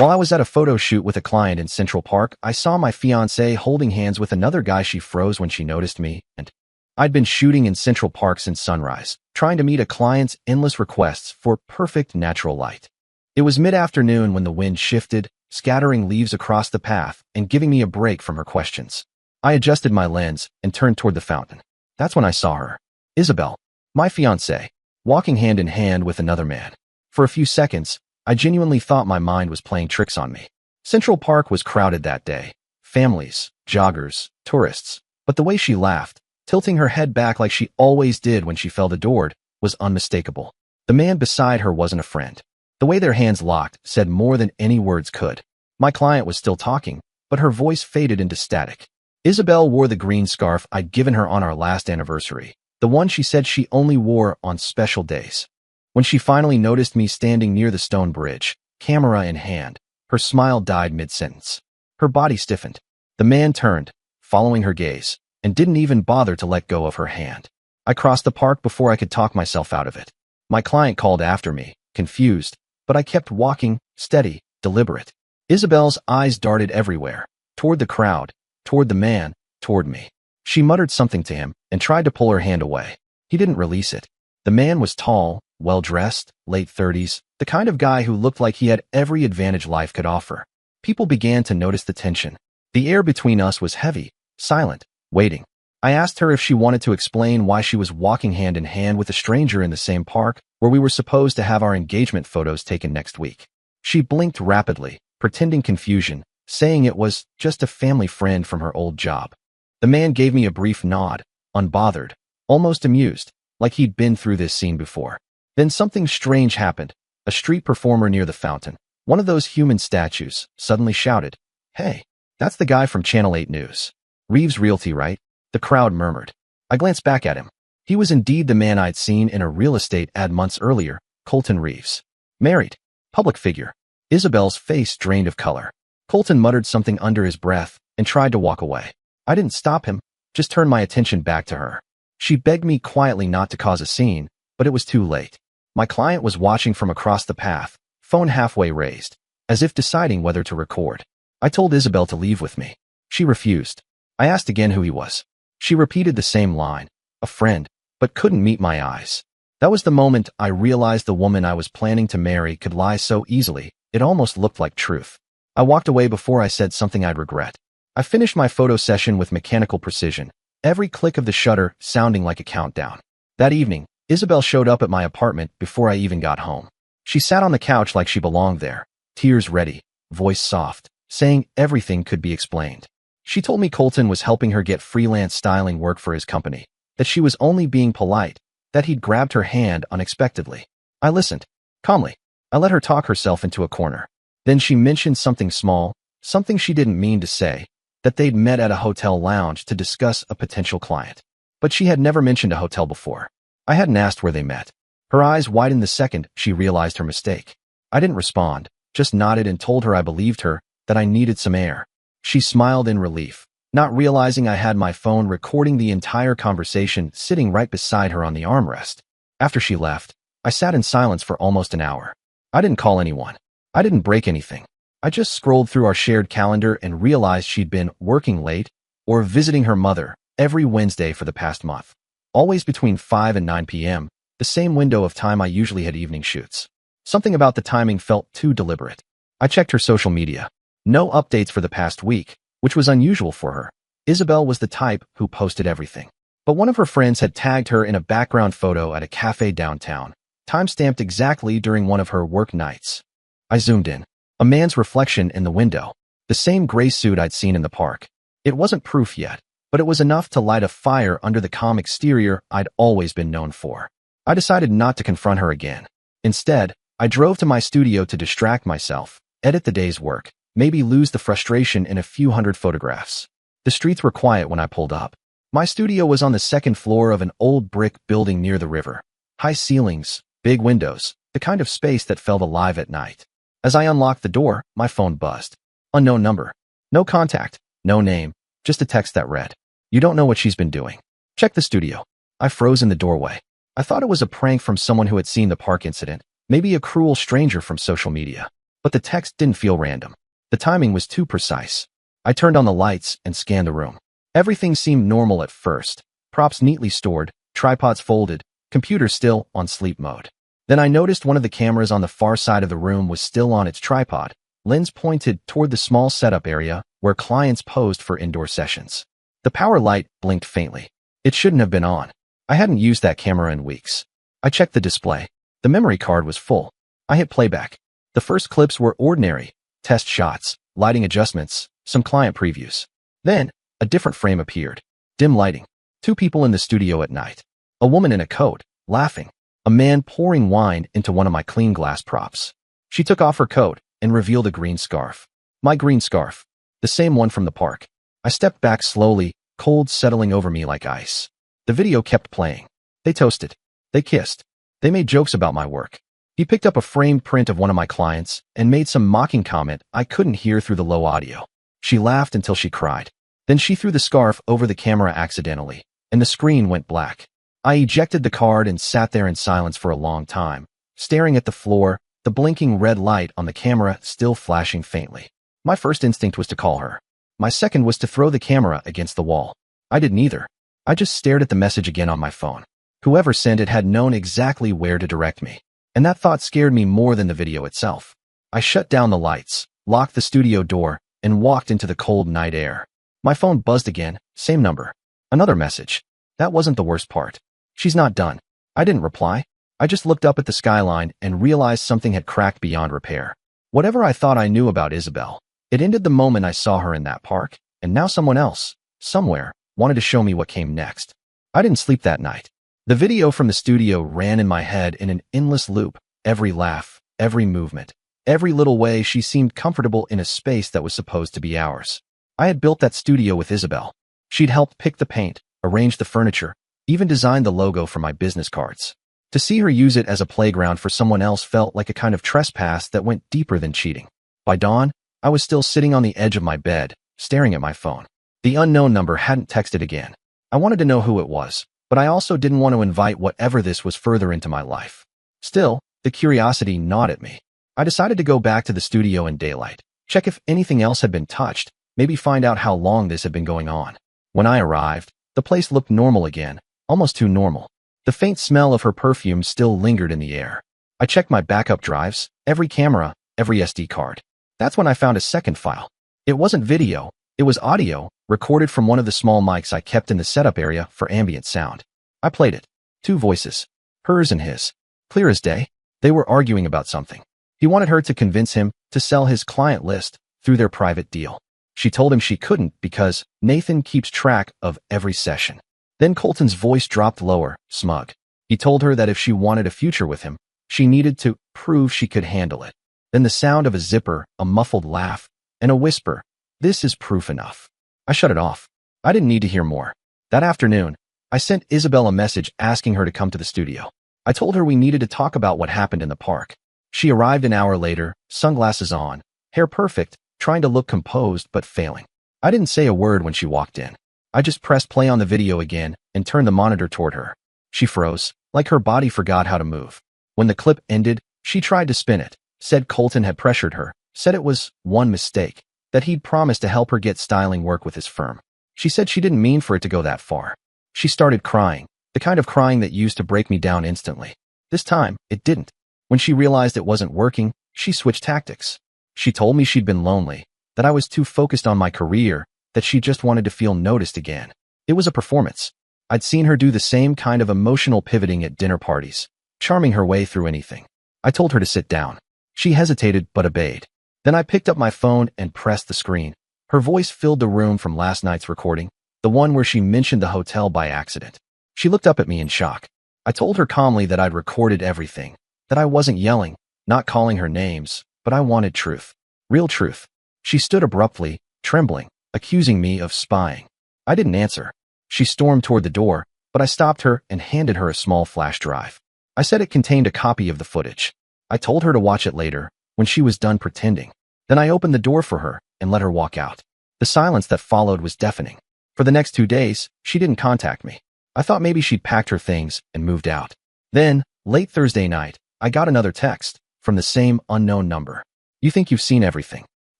While I was at a photo shoot with a client in Central Park, I saw my fiancée holding hands with another guy. She froze when she noticed me, and I'd been shooting in Central Park since sunrise, trying to meet a client's endless requests for perfect natural light. It was mid-afternoon when the wind shifted, scattering leaves across the path and giving me a break from her questions. I adjusted my lens and turned toward the fountain. That's when I saw her, Isabel, my fiancée, walking hand in hand with another man. For a few seconds, I genuinely thought my mind was playing tricks on me. Central Park was crowded that day. Families, joggers, tourists. But the way she laughed, tilting her head back like she always did when she felt adored, was unmistakable. The man beside her wasn't a friend. The way their hands locked said more than any words could. My client was still talking, but her voice faded into static. Isabel wore the green scarf I'd given her on our last anniversary, the one she said she only wore on special days. When she finally noticed me standing near the stone bridge, camera in hand, her smile died mid-sentence. Her body stiffened. The man turned, following her gaze, and didn't even bother to let go of her hand. I crossed the park before I could talk myself out of it. My client called after me, confused, but I kept walking, steady, deliberate. Isabel's eyes darted everywhere, toward the crowd, toward the man, toward me. She muttered something to him and tried to pull her hand away. He didn't release it. The man was tall, well-dressed, late 30s, the kind of guy who looked like he had every advantage life could offer. People began to notice the tension. The air between us was heavy, silent, waiting. I asked her if she wanted to explain why she was walking hand in hand with a stranger in the same park where we were supposed to have our engagement photos taken next week. She blinked rapidly, pretending confusion, saying it was just a family friend from her old job. The man gave me a brief nod, unbothered, almost amused, like he'd been through this scene before. Then something strange happened. A street performer near the fountain, one of those human statues, suddenly shouted, "Hey, that's the guy from Channel 8 News. Reeves Realty, right?" The crowd murmured. I glanced back at him. He was indeed the man I'd seen in a real estate ad months earlier, Colton Reeves. Married. Public figure. Isabel's face drained of color. Colton muttered something under his breath and tried to walk away. I didn't stop him, just turned my attention back to her. She begged me quietly not to cause a scene, but it was too late. My client was watching from across the path, phone halfway raised, as if deciding whether to record. I told Isabel to leave with me. She refused. I asked again who he was. She repeated the same line, a friend, but couldn't meet my eyes. That was the moment I realized the woman I was planning to marry could lie so easily, it almost looked like truth. I walked away before I said something I'd regret. I finished my photo session with mechanical precision, every click of the shutter sounding like a countdown. That evening, Isabel showed up at my apartment before I even got home. She sat on the couch like she belonged there, tears ready, voice soft, saying everything could be explained. She told me Colton was helping her get freelance styling work for his company, that she was only being polite, that he'd grabbed her hand unexpectedly. I listened, calmly. I let her talk herself into a corner. Then she mentioned something small, something she didn't mean to say, that they'd met at a hotel lounge to discuss a potential client. But she had never mentioned a hotel before. I hadn't asked where they met. Her eyes widened the second she realized her mistake. I didn't respond, just nodded and told her I believed her, that I needed some air. She smiled in relief, not realizing I had my phone recording the entire conversation sitting right beside her on the armrest. After she left, I sat in silence for almost an hour. I didn't call anyone. I didn't break anything. I just scrolled through our shared calendar and realized she'd been working late or visiting her mother every Wednesday for the past month, always between 5 and 9 p.m., the same window of time I usually had evening shoots. Something about the timing felt too deliberate. I checked her social media. No updates for the past week, which was unusual for her. Isabel was the type who posted everything. But one of her friends had tagged her in a background photo at a cafe downtown, time-stamped exactly during one of her work nights. I zoomed in. A man's reflection in the window. The same gray suit I'd seen in the park. It wasn't proof yet, but it was enough to light a fire under the calm exterior I'd always been known for. I decided not to confront her again. Instead, I drove to my studio to distract myself, edit the day's work, maybe lose the frustration in a few hundred photographs. The streets were quiet when I pulled up. My studio was on the second floor of an old brick building near the river. High ceilings, big windows, the kind of space that felt alive at night. As I unlocked the door, my phone buzzed. Unknown number. No contact, no name, just a text that read, "You don't know what she's been doing. Check the studio." I froze in the doorway. I thought it was a prank from someone who had seen the park incident, maybe a cruel stranger from social media. But the text didn't feel random. The timing was too precise. I turned on the lights and scanned the room. Everything seemed normal at first. Props neatly stored, tripods folded, computer still on sleep mode. Then I noticed one of the cameras on the far side of the room was still on its tripod, lens pointed toward the small setup area where clients posed for indoor sessions. The power light blinked faintly. It shouldn't have been on. I hadn't used that camera in weeks. I checked the display. The memory card was full. I hit playback. The first clips were ordinary, test shots, lighting adjustments, some client previews. Then, a different frame appeared. Dim lighting. 2 people in the studio at night. A woman in a coat, laughing. A man pouring wine into one of my clean glass props. She took off her coat and revealed a green scarf. My green scarf. The same one from the park. I stepped back slowly, cold settling over me like ice. The video kept playing. They toasted. They kissed. They made jokes about my work. He picked up a framed print of one of my clients and made some mocking comment I couldn't hear through the low audio. She laughed until she cried. Then she threw the scarf over the camera accidentally, and the screen went black. I ejected the card and sat there in silence for a long time, staring at the floor, the blinking red light on the camera still flashing faintly. My first instinct was to call her. My second was to throw the camera against the wall. I did neither. I just stared at the message again on my phone. Whoever sent it had known exactly where to direct me, and that thought scared me more than the video itself. I shut down the lights, locked the studio door, and walked into the cold night air. My phone buzzed again, same number. Another message. That wasn't the worst part. She's not done. I didn't reply. I just looked up at the skyline and realized something had cracked beyond repair. Whatever I thought I knew about Isabel, it ended the moment I saw her in that park, and now someone else, somewhere, wanted to show me what came next. I didn't sleep that night. The video from the studio ran in my head in an endless loop, every laugh, every movement, every little way she seemed comfortable in a space that was supposed to be ours. I had built that studio with Isabel. She'd helped pick the paint, arrange the furniture, even designed the logo for my business cards. To see her use it as a playground for someone else felt like a kind of trespass that went deeper than cheating. By dawn, I was still sitting on the edge of my bed, staring at my phone. The unknown number hadn't texted again. I wanted to know who it was, but I also didn't want to invite whatever this was further into my life. Still, the curiosity gnawed at me. I decided to go back to the studio in daylight, check if anything else had been touched, maybe find out how long this had been going on. When I arrived, the place looked normal again, almost too normal. The faint smell of her perfume still lingered in the air. I checked my backup drives, every camera, every SD card. That's when I found a second file. It wasn't video, it was audio, recorded from one of the small mics I kept in the setup area for ambient sound. I played it. 2 voices. Hers and his. Clear as day. They were arguing about something. He wanted her to convince him to sell his client list through their private deal. She told him she couldn't because Nathan keeps track of every session. Then Colton's voice dropped lower, smug. He told her that if she wanted a future with him, she needed to prove she could handle it. Then the sound of a zipper, a muffled laugh, and a whisper. This is proof enough. I shut it off. I didn't need to hear more. That afternoon, I sent Isabel a message asking her to come to the studio. I told her we needed to talk about what happened in the park. She arrived an hour later, sunglasses on, hair perfect, trying to look composed but failing. I didn't say a word when she walked in. I just pressed play on the video again and turned the monitor toward her. She froze, like her body forgot how to move. When the clip ended, she tried to spin it, said Colton had pressured her, said it was one mistake, that he'd promised to help her get styling work with his firm. She said she didn't mean for it to go that far. She started crying, the kind of crying that used to break me down instantly. This time, it didn't. When she realized it wasn't working, she switched tactics. She told me she'd been lonely, that I was too focused on my career, that she just wanted to feel noticed again. It was a performance. I'd seen her do the same kind of emotional pivoting at dinner parties, charming her way through anything. I told her to sit down. She hesitated but obeyed. Then I picked up my phone and pressed the screen. Her voice filled the room from last night's recording, the one where she mentioned the hotel by accident. She looked up at me in shock. I told her calmly that I'd recorded everything, that I wasn't yelling, not calling her names, but I wanted truth. Real truth. She stood abruptly, trembling, accusing me of spying. I didn't answer. She stormed toward the door, but I stopped her and handed her a small flash drive. I said it contained a copy of the footage. I told her to watch it later, when she was done pretending. Then I opened the door for her and let her walk out. The silence that followed was deafening. For the next 2 days, she didn't contact me. I thought maybe she'd packed her things and moved out. Then, late Thursday night, I got another text from the same unknown number. You think you've seen everything.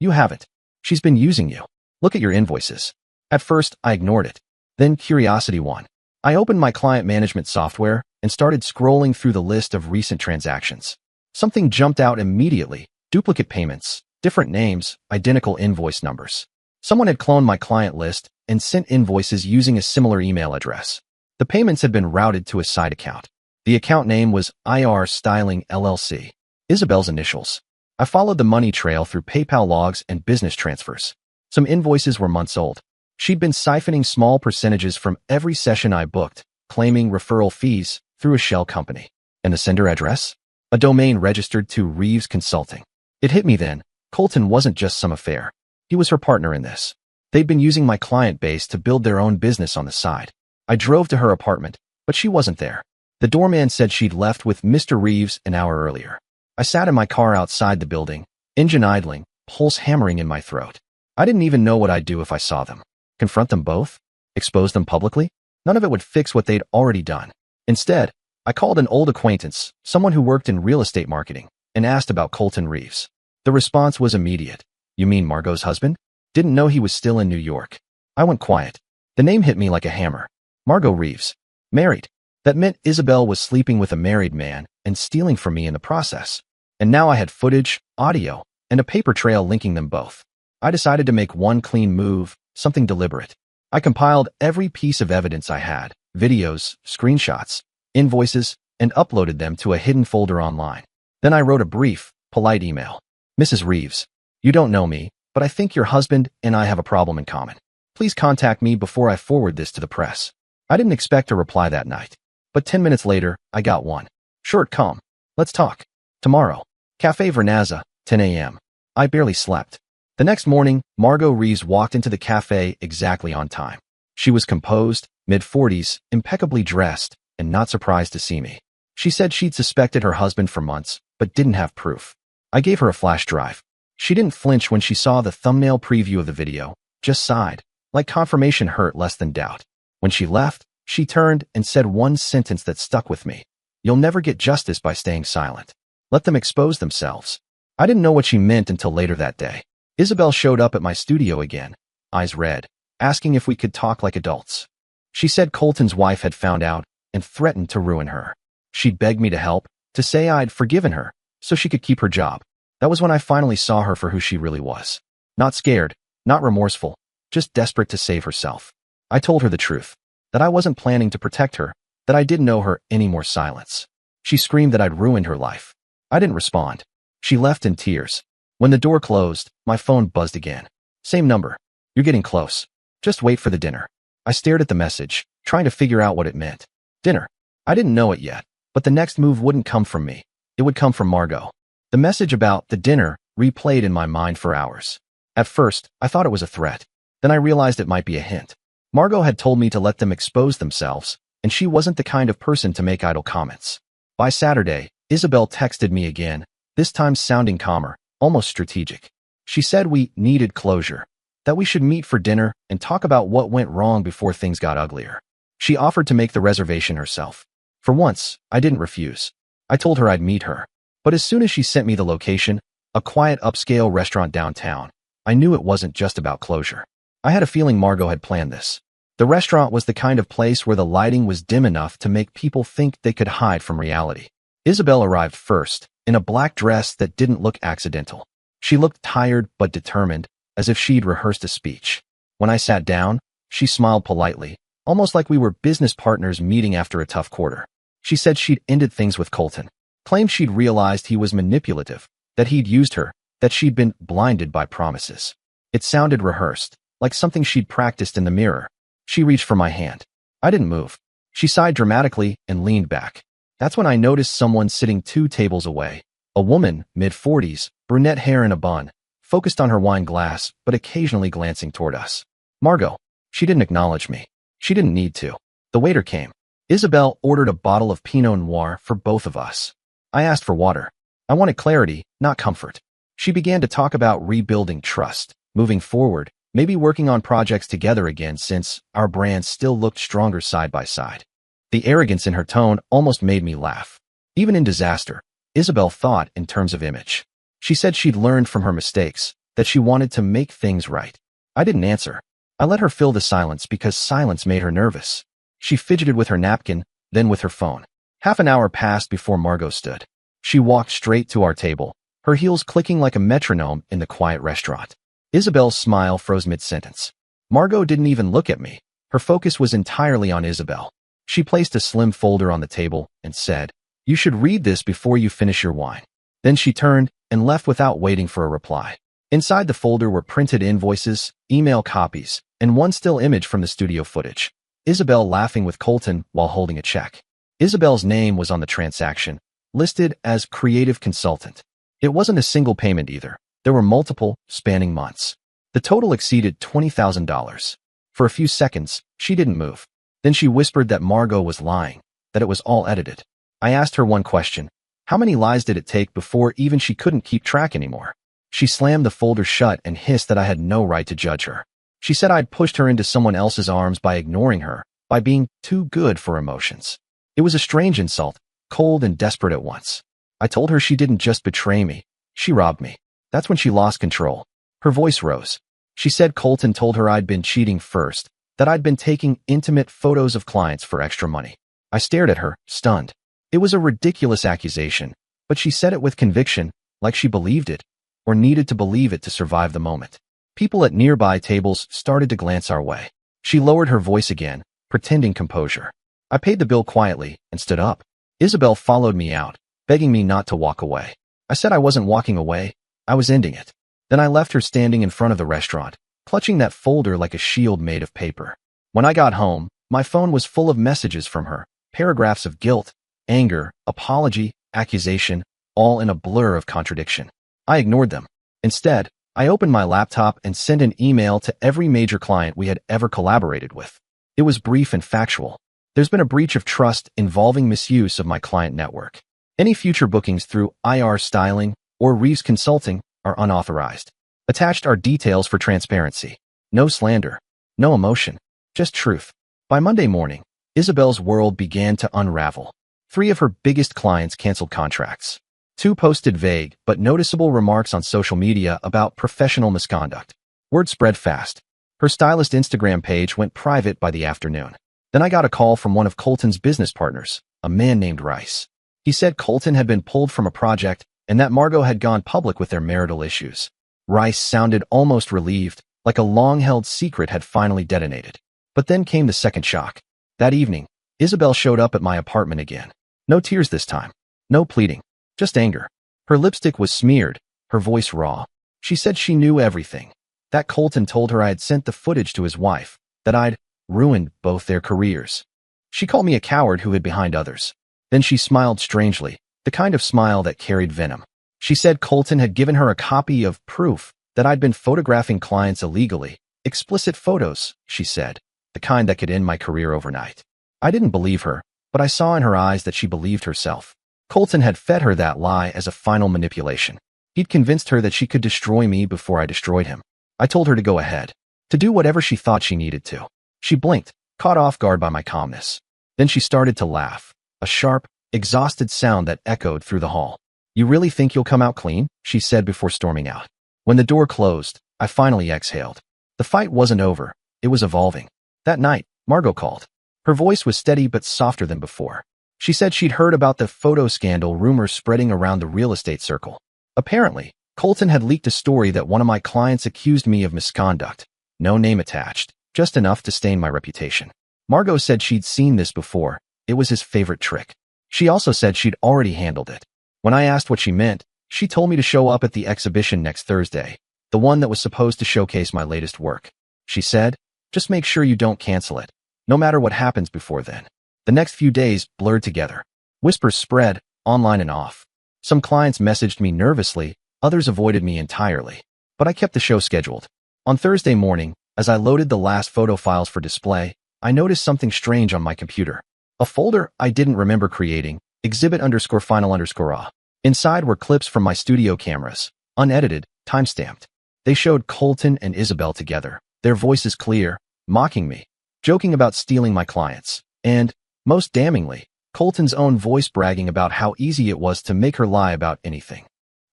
You haven't. She's been using you. Look at your invoices. At first, I ignored it. Then curiosity won. I opened my client management software and started scrolling through the list of recent transactions. Something jumped out immediately. Duplicate payments, different names, identical invoice numbers. Someone had cloned my client list and sent invoices using a similar email address. The payments had been routed to a side account. The account name was IR Styling LLC. Isabel's initials. I followed the money trail through PayPal logs and business transfers. Some invoices were months old. She'd been siphoning small percentages from every session I booked, claiming referral fees through a shell company. And the sender address? A domain registered to Reeves Consulting. It hit me then. Colton wasn't just some affair. He was her partner in this. They'd been using my client base to build their own business on the side. I drove to her apartment, but she wasn't there. The doorman said she'd left with Mr. Reeves an hour earlier. I sat in my car outside the building, engine idling, pulse hammering in my throat. I didn't even know what I'd do if I saw them. Confront them both? Expose them publicly? None of it would fix what they'd already done. Instead, I called an old acquaintance, someone who worked in real estate marketing, and asked about Colton Reeves. The response was immediate. You mean Margot's husband? Didn't know he was still in New York. I went quiet. The name hit me like a hammer. Margot Reeves. Married. That meant Isabel was sleeping with a married man and stealing from me in the process. And now I had footage, audio, and a paper trail linking them both. I decided to make one clean move, something deliberate. I compiled every piece of evidence I had, videos, screenshots, invoices, and uploaded them to a hidden folder online. Then I wrote a brief, polite email. Mrs. Reeves, you don't know me, but I think your husband and I have a problem in common. Please contact me before I forward this to the press. I didn't expect a reply that night, but 10 minutes later, I got one. Short, calm. Let's talk. Tomorrow. Café Vernazza, 10 a.m. I barely slept. The next morning, Margot Reeves walked into the cafe exactly on time. She was composed, mid-40s, impeccably dressed, and not surprised to see me. She said she'd suspected her husband for months, but didn't have proof. I gave her a flash drive. She didn't flinch when she saw the thumbnail preview of the video, just sighed, like confirmation hurt less than doubt. When she left, she turned and said one sentence that stuck with me. You'll never get justice by staying silent. Let them expose themselves. I didn't know what she meant until later that day. Isabel showed up at my studio again, eyes red, asking if we could talk like adults. She said Colton's wife had found out and threatened to ruin her. She'd begged me to help, to say I'd forgiven her, so she could keep her job. That was when I finally saw her for who she really was. Not scared, not remorseful, just desperate to save herself. I told her the truth, that I wasn't planning to protect her, that I didn't owe her any more silence. She screamed that I'd ruined her life. I didn't respond. She left in tears. When the door closed, my phone buzzed again. Same number. You're getting close. Just wait for the dinner. I stared at the message, trying to figure out what it meant. Dinner. I didn't know it yet, but the next move wouldn't come from me. It would come from Margot. The message about the dinner replayed in my mind for hours. At first, I thought it was a threat. Then I realized it might be a hint. Margot had told me to let them expose themselves, and she wasn't the kind of person to make idle comments. By Saturday, Isabel texted me again, this time sounding calmer, almost strategic. She said we needed closure, that we should meet for dinner and talk about what went wrong before things got uglier. She offered to make the reservation herself. For once, I didn't refuse. I told her I'd meet her. But as soon as she sent me the location, a quiet upscale restaurant downtown, I knew it wasn't just about closure. I had a feeling Margot had planned this. The restaurant was the kind of place where the lighting was dim enough to make people think they could hide from reality. Isabel arrived first, in a black dress that didn't look accidental. She looked tired but determined, as if she'd rehearsed a speech. When I sat down, she smiled politely, almost like we were business partners meeting after a tough quarter. She said she'd ended things with Colton, claimed she'd realized he was manipulative, that he'd used her, that she'd been blinded by promises. It sounded rehearsed, like something she'd practiced in the mirror. She reached for my hand. I didn't move. She sighed dramatically and leaned back. That's when I noticed someone sitting 2 tables away. A woman, mid-40s, brunette hair in a bun, focused on her wine glass, but occasionally glancing toward us. Margot. She didn't acknowledge me. She didn't need to. The waiter came. Isabel ordered a bottle of Pinot Noir for both of us. I asked for water. I wanted clarity, not comfort. She began to talk about rebuilding trust, moving forward, maybe working on projects together again since our brands still looked stronger side by side. The arrogance in her tone almost made me laugh. Even in disaster, Isabel thought in terms of image. She said she'd learned from her mistakes, that she wanted to make things right. I didn't answer. I let her fill the silence because silence made her nervous. She fidgeted with her napkin, then with her phone. Half an hour passed before Margot stood. She walked straight to our table, her heels clicking like a metronome in the quiet restaurant. Isabel's smile froze mid-sentence. Margot didn't even look at me. Her focus was entirely on Isabel. She placed a slim folder on the table and said, "You should read this before you finish your wine." Then she turned and left without waiting for a reply. Inside the folder were printed invoices, email copies, and one still image from the studio footage. Isabel laughing with Colton while holding a check. Isabel's name was on the transaction, listed as creative consultant. It wasn't a single payment either. There were multiple, spanning months. The total exceeded $20,000. For a few seconds, she didn't move. Then she whispered that Margot was lying, that it was all edited. I asked her one question. How many lies did it take before even she couldn't keep track anymore? She slammed the folder shut and hissed that I had no right to judge her. She said I'd pushed her into someone else's arms by ignoring her, by being too good for emotions. It was a strange insult, cold and desperate at once. I told her she didn't just betray me, she robbed me. That's when she lost control. Her voice rose. She said Colton told her I'd been cheating first, that I'd been taking intimate photos of clients for extra money. I stared at her, stunned. It was a ridiculous accusation, but she said it with conviction, like she believed it, or needed to believe it to survive the moment. People at nearby tables started to glance our way. She lowered her voice again, pretending composure. I paid the bill quietly and stood up. Isabel followed me out, begging me not to walk away. I said I wasn't walking away, I was ending it. Then I left her standing in front of the restaurant, clutching that folder like a shield made of paper. When I got home, my phone was full of messages from her, paragraphs of guilt, anger, apology, accusation, all in a blur of contradiction. I ignored them. Instead, I opened my laptop and sent an email to every major client we had ever collaborated with. It was brief and factual. There's been a breach of trust involving misuse of my client network. Any future bookings through IR Styling or Reeves Consulting are unauthorized. Attached are details for transparency. No slander. No emotion. Just truth. By Monday morning, Isabel's world began to unravel. 3 of her biggest clients canceled contracts. 2 posted vague but noticeable remarks on social media about professional misconduct. Word spread fast. Her stylist Instagram page went private by the afternoon. Then I got a call from one of Colton's business partners, a man named Rice. He said Colton had been pulled from a project and that Margot had gone public with their marital issues. Rice sounded almost relieved, like a long-held secret had finally detonated. But then came the second shock. That evening, Isabel showed up at my apartment again. No tears this time. No pleading. Just anger. Her lipstick was smeared, her voice raw. She said she knew everything. That Colton told her I had sent the footage to his wife, that I'd ruined both their careers. She called me a coward who hid behind others. Then she smiled strangely, the kind of smile that carried venom. She said Colton had given her a copy of proof that I'd been photographing clients illegally. Explicit photos, she said, the kind that could end my career overnight. I didn't believe her, but I saw in her eyes that she believed herself. Colton had fed her that lie as a final manipulation. He'd convinced her that she could destroy me before I destroyed him. I told her to go ahead, to do whatever she thought she needed to. She blinked, caught off guard by my calmness. Then she started to laugh, a sharp, exhausted sound that echoed through the hall. "You really think you'll come out clean?" she said before storming out. When the door closed, I finally exhaled. The fight wasn't over, it was evolving. That night, Margot called. Her voice was steady but softer than before. She said she'd heard about the photo scandal rumors spreading around the real estate circle. Apparently, Colton had leaked a story that one of my clients accused me of misconduct. No name attached, just enough to stain my reputation. Margot said she'd seen this before. It was his favorite trick. She also said she'd already handled it. When I asked what she meant, she told me to show up at the exhibition next Thursday, the one that was supposed to showcase my latest work. She said, "Just make sure you don't cancel it, no matter what happens before then." The next few days blurred together. Whispers spread, online and off. Some clients messaged me nervously, others avoided me entirely. But I kept the show scheduled. On Thursday morning, as I loaded the last photo files for display, I noticed something strange on my computer. A folder I didn't remember creating, exhibit_final_a. Inside were clips from my studio cameras, unedited, timestamped. They showed Colton and Isabel together, their voices clear, mocking me, joking about stealing my clients, and, most damningly, Colton's own voice bragging about how easy it was to make her lie about anything.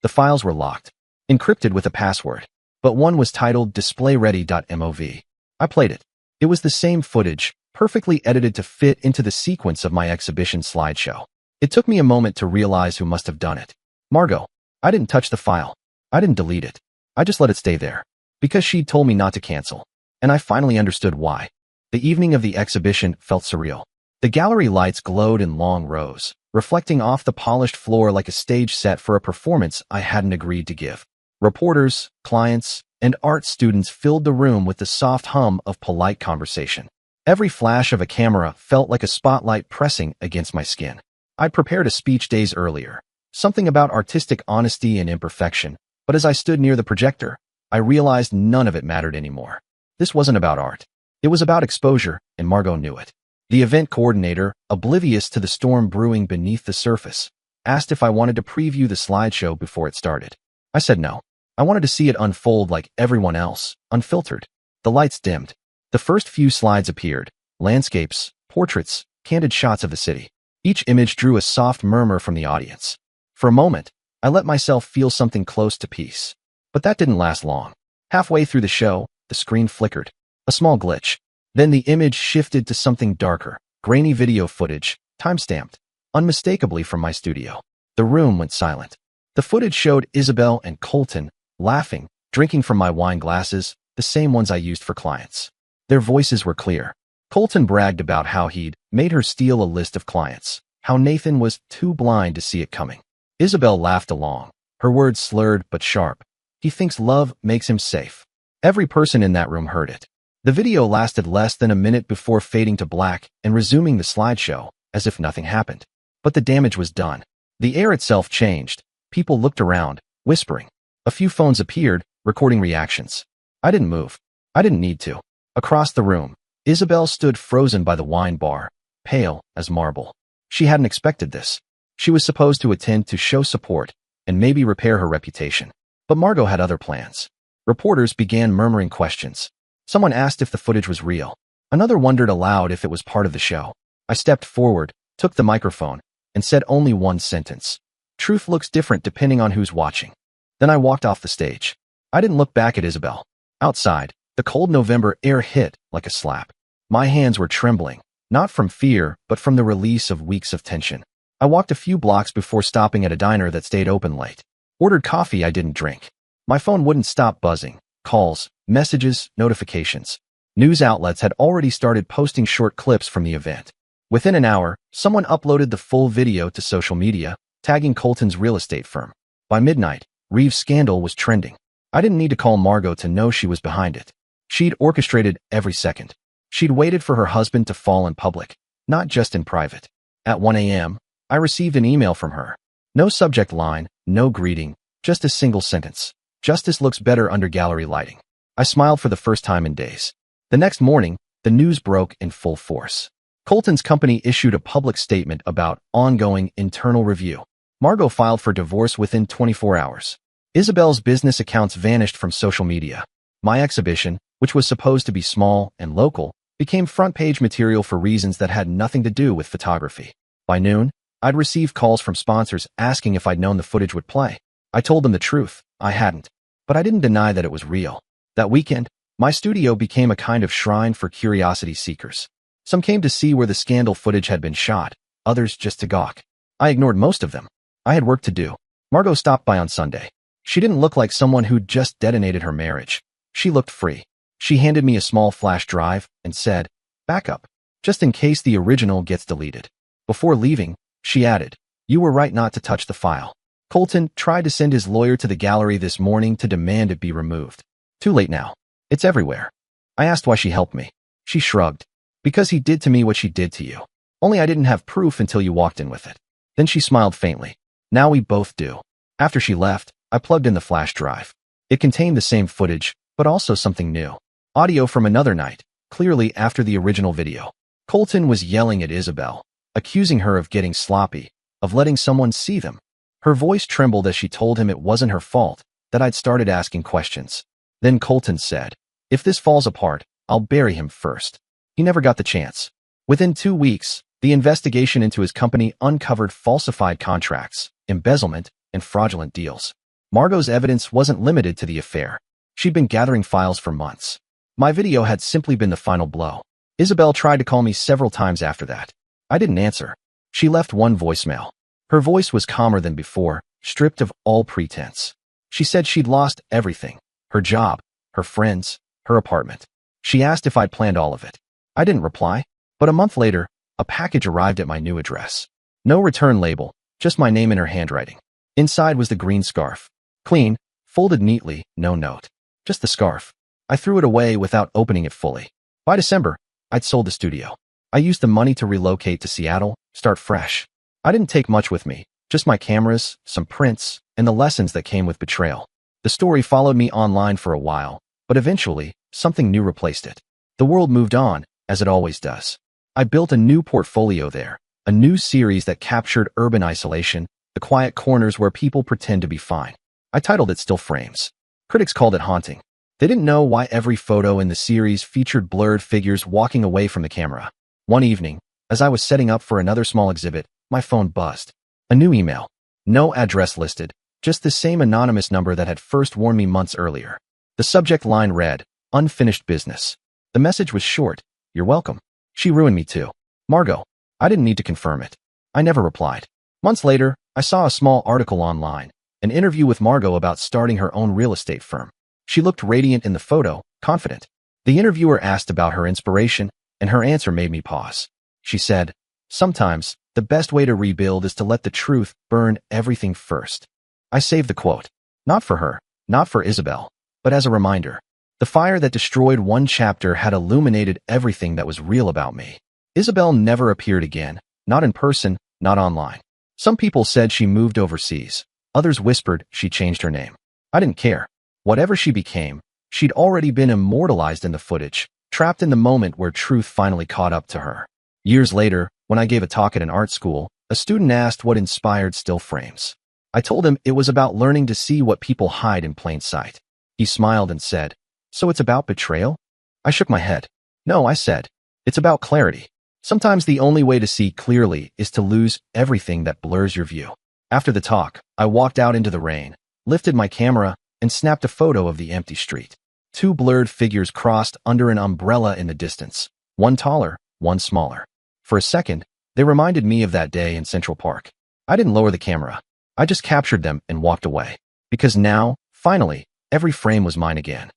The files were locked, encrypted with a password, but one was titled displayready.mov. I played it. It was the same footage, perfectly edited to fit into the sequence of my exhibition slideshow. It took me a moment to realize who must have done it. Margot. I didn't touch the file. I didn't delete it. I just let it stay there. Because she'd told me not to cancel. And I finally understood why. The evening of the exhibition felt surreal. The gallery lights glowed in long rows, reflecting off the polished floor like a stage set for a performance I hadn't agreed to give. Reporters, clients, and art students filled the room with the soft hum of polite conversation. Every flash of a camera felt like a spotlight pressing against my skin. I'd prepared a speech days earlier, something about artistic honesty and imperfection, but as I stood near the projector, I realized none of it mattered anymore. This wasn't about art. It was about exposure, and Margot knew it. The event coordinator, oblivious to the storm brewing beneath the surface, asked if I wanted to preview the slideshow before it started. I said no. I wanted to see it unfold like everyone else, unfiltered. The lights dimmed. The first few slides appeared: landscapes, portraits, candid shots of the city. Each image drew a soft murmur from the audience. For a moment, I let myself feel something close to peace. But that didn't last long. Halfway through the show, the screen flickered. A small glitch. Then the image shifted to something darker, grainy video footage, time-stamped, unmistakably from my studio. The room went silent. The footage showed Isabel and Colton, laughing, drinking from my wine glasses, the same ones I used for clients. Their voices were clear. Colton bragged about how he'd made her steal a list of clients, how Nathan was too blind to see it coming. Isabel laughed along, her words slurred but sharp. He thinks love makes him safe. Every person in that room heard it. The video lasted less than a minute before fading to black and resuming the slideshow, as if nothing happened. But the damage was done. The air itself changed. People looked around, whispering. A few phones appeared, recording reactions. I didn't move. I didn't need to. Across the room, Isabel stood frozen by the wine bar, pale as marble. She hadn't expected this. She was supposed to attend to show support and maybe repair her reputation. But Margot had other plans. Reporters began murmuring questions. Someone asked if the footage was real. Another wondered aloud if it was part of the show. I stepped forward, took the microphone, and said only one sentence. Truth looks different depending on who's watching. Then I walked off the stage. I didn't look back at Isabel. Outside, the cold November air hit like a slap. My hands were trembling, not from fear, but from the release of weeks of tension. I walked a few blocks before stopping at a diner that stayed open late. Ordered coffee I didn't drink. My phone wouldn't stop buzzing. Calls, messages, notifications. News outlets had already started posting short clips from the event. Within an hour, someone uploaded the full video to social media, tagging Colton's real estate firm. By midnight, Reeves' scandal was trending. I didn't need to call Margot to know she was behind it. She'd orchestrated every second. She'd waited for her husband to fall in public, not just in private. At 1 a.m., I received an email from her. No subject line, no greeting, just a single sentence. Justice looks better under gallery lighting. I smiled for the first time in days. The next morning, the news broke in full force. Colton's company issued a public statement about ongoing internal review. Margot filed for divorce within 24 hours. Isabel's business accounts vanished from social media. My exhibition, which was supposed to be small and local, became front-page material for reasons that had nothing to do with photography. By noon, I'd received calls from sponsors asking if I'd known the footage would play. I told them the truth, I hadn't. But I didn't deny that it was real. That weekend, my studio became a kind of shrine for curiosity seekers. Some came to see where the scandal footage had been shot, others just to gawk. I ignored most of them. I had work to do. Margot stopped by on Sunday. She didn't look like someone who'd just detonated her marriage. She looked free. She handed me a small flash drive and said, "Backup, just in case the original gets deleted." Before leaving, she added, "You were right not to touch the file. Colton tried to send his lawyer to the gallery this morning to demand it be removed. Too late now. It's everywhere." I asked why she helped me. She shrugged. "Because he did to me what she did to you. Only I didn't have proof until you walked in with it." Then she smiled faintly. "Now we both do." After she left, I plugged in the flash drive. It contained the same footage, but also something new. Audio from another night, clearly after the original video. Colton was yelling at Isabel, accusing her of getting sloppy, of letting someone see them. Her voice trembled as she told him it wasn't her fault, that I'd started asking questions. Then Colton said, "If this falls apart, I'll bury him first." He never got the chance. Within 2 weeks, the investigation into his company uncovered falsified contracts, embezzlement, and fraudulent deals. Margot's evidence wasn't limited to the affair. She'd been gathering files for months. My video had simply been the final blow. Isabel tried to call me several times after that. I didn't answer. She left one voicemail. Her voice was calmer than before, stripped of all pretense. She said she'd lost everything. Her job, her friends, her apartment. She asked if I'd planned all of it. I didn't reply, but a month later, a package arrived at my new address. No return label, just my name in her handwriting. Inside was the green scarf. Clean, folded neatly, no note. Just the scarf. I threw it away without opening it fully. By December, I'd sold the studio. I used the money to relocate to Seattle, start fresh. I didn't take much with me, just my cameras, some prints, and the lessons that came with betrayal. The story followed me online for a while, but eventually, something new replaced it. The world moved on, as it always does. I built a new portfolio there, a new series that captured urban isolation, the quiet corners where people pretend to be fine. I titled it Still Frames. Critics called it haunting. They didn't know why every photo in the series featured blurred figures walking away from the camera. One evening, as I was setting up for another small exhibit, my phone buzzed. A new email. No address listed, just the same anonymous number that had first warned me months earlier. The subject line read, "Unfinished business." The message was short. "You're welcome." She ruined me too. Margot. I didn't need to confirm it. I never replied. Months later, I saw a small article online, an interview with Margot about starting her own real estate firm. She looked radiant in the photo, confident. The interviewer asked about her inspiration, and her answer made me pause. She said, "Sometimes, the best way to rebuild is to let the truth burn everything first." I saved the quote. Not for her, not for Isabel, but as a reminder. The fire that destroyed one chapter had illuminated everything that was real about me. Isabel never appeared again, not in person, not online. Some people said she moved overseas. Others whispered she changed her name. I didn't care. Whatever she became, she'd already been immortalized in the footage, trapped in the moment where truth finally caught up to her. Years later, when I gave a talk at an art school, a student asked what inspired Still Frames. I told him it was about learning to see what people hide in plain sight. He smiled and said, "So it's about betrayal?" I shook my head. "No," I said. "It's about clarity. Sometimes the only way to see clearly is to lose everything that blurs your view." After the talk, I walked out into the rain, lifted my camera, and snapped a photo of the empty street. Two blurred figures crossed under an umbrella in the distance, one taller, one smaller. For a second, they reminded me of that day in Central Park. I didn't lower the camera. I just captured them and walked away. Because now, finally, every frame was mine again.